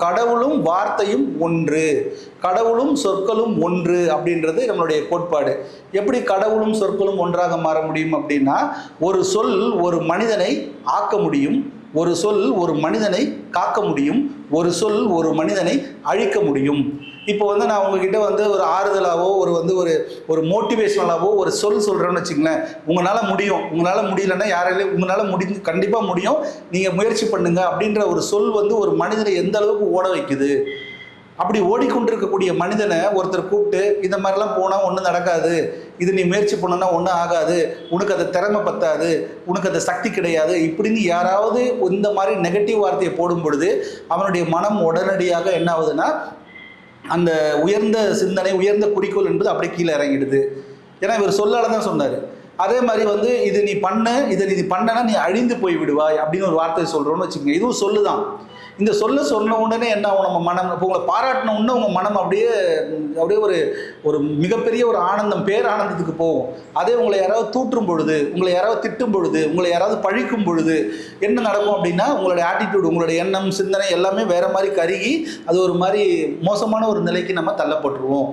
கடவுளும் வார்த்தையும் ஒன்று, கடவுளும் சொற்களும் ஒன்று அப்படின்றது நம்மளுடைய கோட்பாடு. எப்படி கடவுளும் சொற்களும் ஒன்றாக மாற முடியும் அப்படின்னா, ஒரு சொல் ஒரு மனிதனை ஆக்க முடியும், ஒரு சொல் ஒரு மனிதனை காக்க முடியும், ஒரு சொல் ஒரு மனிதனை அழிக்க முடியும். இப்போ நான் உங்ககிட்ட ஒரு ஆறுதலாவோ ஒரு மோட்டிவேஷனலாவோ ஒரு சொல் சொல்கிறேன்னு வச்சுங்களேன். உங்களால் முடியும், உங்களால் முடியலன்னா யாராலையும் உங்களால் கண்டிப்பாக முடியும், நீங்கள் முயற்சி பண்ணுங்க அப்படின்ற ஒரு சொல் ஒரு மனிதனை எந்த அளவுக்கு ஓட வைக்குது. அப்படி ஓடிக்கொண்டிருக்கக்கூடிய மனிதனை ஒருத்தர் கூப்பிட்டு இந்த மாதிரிலாம் போனால் ஒன்றும் நடக்காது, இது நீ முயற்சி பண்ணனா ஒன்றும் ஆகாது, உனக்கு அந்த திறமை பத்தாது, உனக்கு அந்த சக்தி கிடையாது, இப்படின்னு யாராவது இந்த மாதிரி நெகட்டிவ் வார்த்தையை போடும் பொழுது அவனுடைய மனம் உடனடியாக என்ன ஆகுதுன்னா, அந்த உயர்ந்த சிந்தனை உயர்ந்த குறிக்கோள் என்பது அப்படியே கீழே இறங்கிடுது. ஏன்னா இவர் சொல்லால தான் சொன்னார். அதே மாதிரி இது நீ பண்ண, இதை நீ பண்ணனா நீ அழிந்து போய் விடுவாய் அப்படின்னு ஒரு வார்த்தை சொல்கிறோன்னு வச்சுக்கோங்க. இதுவும் சொல்லுதான். இந்த சொன்ன உடனே என்ன ஆகும், நம்ம மனம் இப்போ உங்களை பாராட்டின உடனே உங்கள் மனம் அப்படியே ஒரு ஒரு மிகப்பெரிய ஒரு ஆனந்தம், பேரானந்தத்துக்கு போகும். அதே உங்களை யாராவது தூற்றும் பொழுது, உங்களை யாராவது திட்டும் பொழுது, உங்களை யாராவது பழிக்கும் பொழுது என்ன நடக்கும் அப்படின்னா, உங்களுடைய ஆட்டிடியூட், உங்களுடைய எண்ணம் சிந்தனை எல்லாமே வேற மாதிரி கருகி அது ஒரு மாதிரி மோசமான ஒரு நிலைக்கு நம்ம தள்ளப்பட்டுருவோம்.